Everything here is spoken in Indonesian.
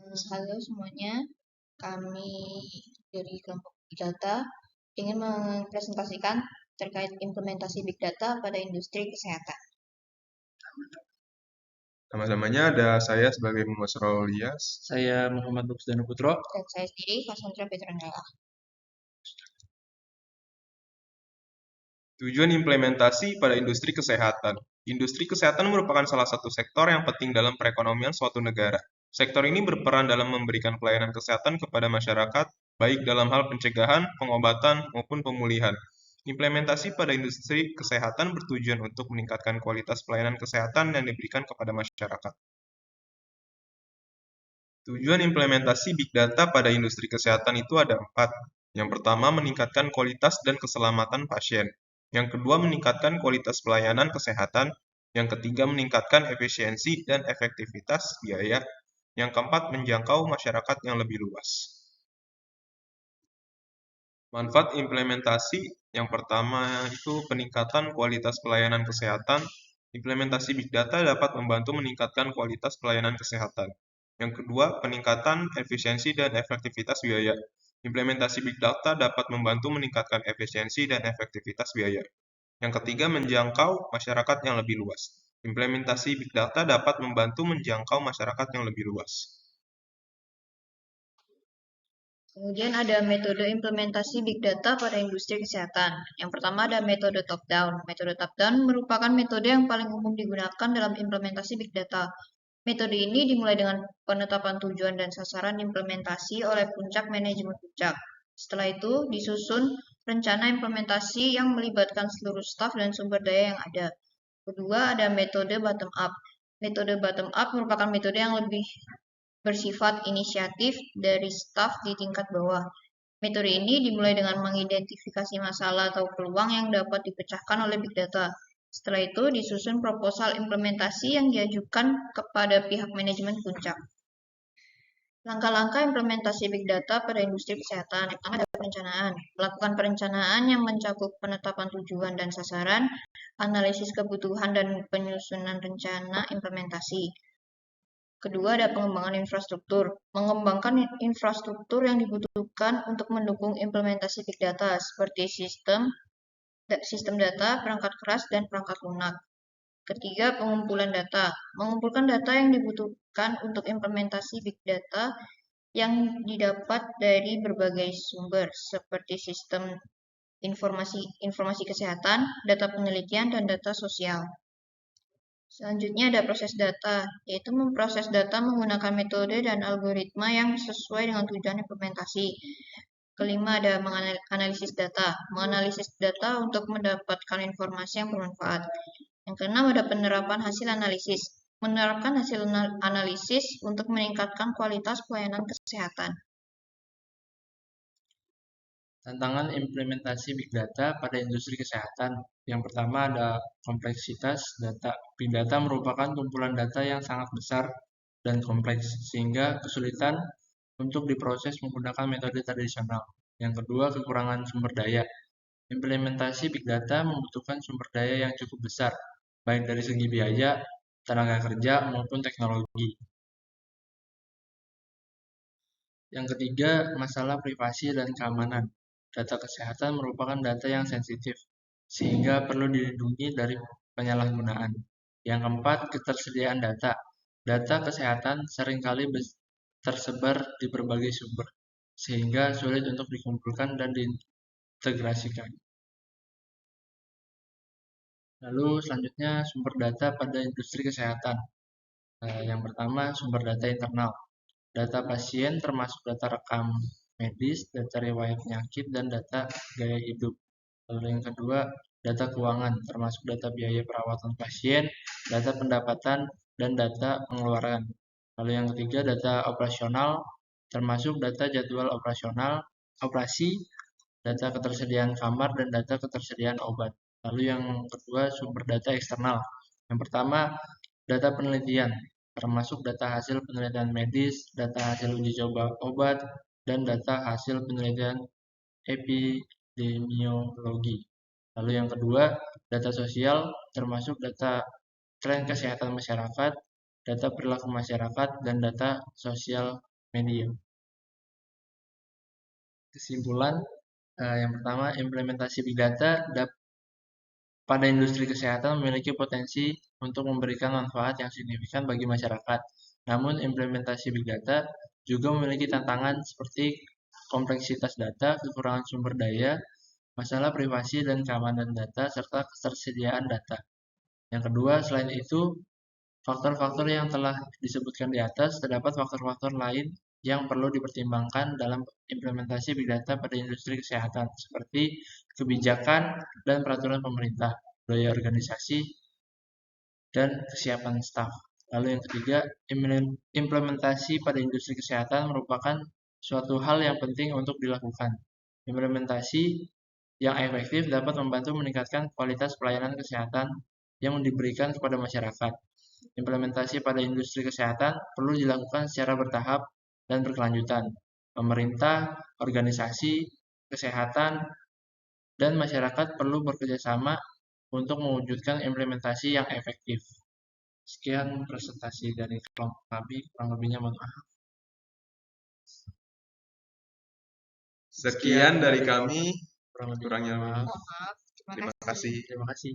Halo semuanya, kami dari kelompok Big Data ingin mempresentasikan terkait implementasi Big Data pada industri kesehatan. Sama-samanya ada saya sebagai Muhammad Surahul Ilyas. Saya Muhammad Luxdana Putro. Dan saya sendiri, Cassandra Petrangala. Tujuan implementasi pada industri kesehatan. Industri kesehatan merupakan salah satu sektor yang penting dalam perekonomian suatu negara. Sektor ini berperan dalam memberikan pelayanan kesehatan kepada masyarakat, baik dalam hal pencegahan, pengobatan, maupun pemulihan. Implementasi pada industri kesehatan bertujuan untuk meningkatkan kualitas pelayanan kesehatan yang diberikan kepada masyarakat. Tujuan implementasi Big Data pada industri kesehatan itu ada 4. Yang pertama, meningkatkan kualitas dan keselamatan pasien. Yang kedua, meningkatkan kualitas pelayanan kesehatan. Yang ketiga, meningkatkan efisiensi dan efektivitas biaya. Yang keempat, menjangkau masyarakat yang lebih luas. Manfaat implementasi yang pertama itu peningkatan kualitas pelayanan kesehatan. Implementasi Big Data dapat membantu meningkatkan kualitas pelayanan kesehatan. Yang kedua, peningkatan efisiensi dan efektivitas biaya. Implementasi Big Data dapat membantu meningkatkan efisiensi dan efektivitas biaya. Yang ketiga, menjangkau masyarakat yang lebih luas. Implementasi Big Data dapat membantu menjangkau masyarakat yang lebih luas. Kemudian ada metode implementasi Big Data pada industri kesehatan. Yang pertama ada metode top-down. Metode top-down merupakan metode yang paling umum digunakan dalam implementasi Big Data. Metode ini dimulai dengan penetapan tujuan dan sasaran implementasi oleh puncak manajemen puncak. Setelah itu disusun rencana implementasi yang melibatkan seluruh staf dan sumber daya yang ada. Kedua ada metode bottom up. Metode bottom up merupakan metode yang lebih bersifat inisiatif dari staf di tingkat bawah. Metode ini dimulai dengan mengidentifikasi masalah atau peluang yang dapat dipecahkan oleh Big Data. Setelah itu disusun proposal implementasi yang diajukan kepada pihak manajemen puncak. Langkah-langkah implementasi Big Data pada industri kesehatan. Yang pertama adalah perencanaan. Melakukan perencanaan yang mencakup penetapan tujuan dan sasaran, analisis kebutuhan dan penyusunan rencana implementasi. Kedua ada pengembangan infrastruktur. Mengembangkan infrastruktur yang dibutuhkan untuk mendukung implementasi Big Data seperti sistem data, perangkat keras, dan perangkat lunak. Ketiga, pengumpulan data. Mengumpulkan data yang dibutuhkan untuk implementasi Big Data yang didapat dari berbagai sumber seperti sistem informasi kesehatan, data penelitian, dan data sosial. Selanjutnya ada proses data, yaitu memproses data menggunakan metode dan algoritma yang sesuai dengan tujuan implementasi. Kelima ada menganalisis data. Menganalisis data untuk mendapatkan informasi yang bermanfaat. Yang keenam ada penerapan hasil analisis. Menerapkan hasil analisis untuk meningkatkan kualitas pelayanan kesehatan. Tantangan implementasi Big Data pada industri kesehatan. Yang pertama ada kompleksitas data. Big Data merupakan kumpulan data yang sangat besar dan kompleks, sehingga kesulitan untuk diproses menggunakan metode tradisional. Yang kedua, kekurangan sumber daya. Implementasi Big Data membutuhkan sumber daya yang cukup besar, baik dari segi biaya, tenaga kerja, maupun teknologi. Yang ketiga, masalah privasi dan keamanan. Data kesehatan merupakan data yang sensitif, sehingga perlu dilindungi dari penyalahgunaan. Yang keempat, ketersediaan data. Data kesehatan seringkali tersebar di berbagai sumber, sehingga sulit untuk dikumpulkan dan diintegrasikan. Lalu selanjutnya sumber data pada industri kesehatan. Yang pertama, sumber data internal. Data pasien termasuk data rekam medis, data riwayat penyakit, dan data gaya hidup. Lalu yang kedua, data keuangan, termasuk data biaya perawatan pasien, data pendapatan, dan data pengeluaran. Lalu yang ketiga, data operasional, termasuk data jadwal operasi, data ketersediaan kamar, dan data ketersediaan obat. Lalu yang kedua, sumber data eksternal. Yang pertama, data penelitian, termasuk data hasil penelitian medis, data hasil uji coba obat, dan data hasil penelitian epidemiologi. Lalu yang kedua, data sosial, termasuk data tren kesehatan masyarakat, data perilaku masyarakat, dan data sosial media. Kesimpulan, yang pertama, implementasi Big Data pada industri kesehatan memiliki potensi untuk memberikan manfaat yang signifikan bagi masyarakat. Namun, implementasi Big Data juga memiliki tantangan seperti kompleksitas data, kekurangan sumber daya, masalah privasi dan keamanan data, serta ketersediaan data. Yang kedua, selain itu, faktor-faktor yang telah disebutkan di atas, terdapat faktor-faktor lain yang perlu dipertimbangkan dalam implementasi Big Data pada industri kesehatan, seperti kebijakan dan peraturan pemerintah, budaya organisasi, dan kesiapan staf. Lalu yang ketiga, implementasi pada industri kesehatan merupakan suatu hal yang penting untuk dilakukan. Implementasi yang efektif dapat membantu meningkatkan kualitas pelayanan kesehatan yang diberikan kepada masyarakat. Implementasi pada industri kesehatan perlu dilakukan secara bertahap dan berkelanjutan. Pemerintah, organisasi kesehatan, dan masyarakat perlu bekerjasama untuk mewujudkan implementasi yang efektif. Sekian presentasi dari kelompok kami, kurang lebihnya mohon maaf. Sekian dari kami, Kurang lebihnya kurangnya mohon maaf. terima kasih. Terima kasih.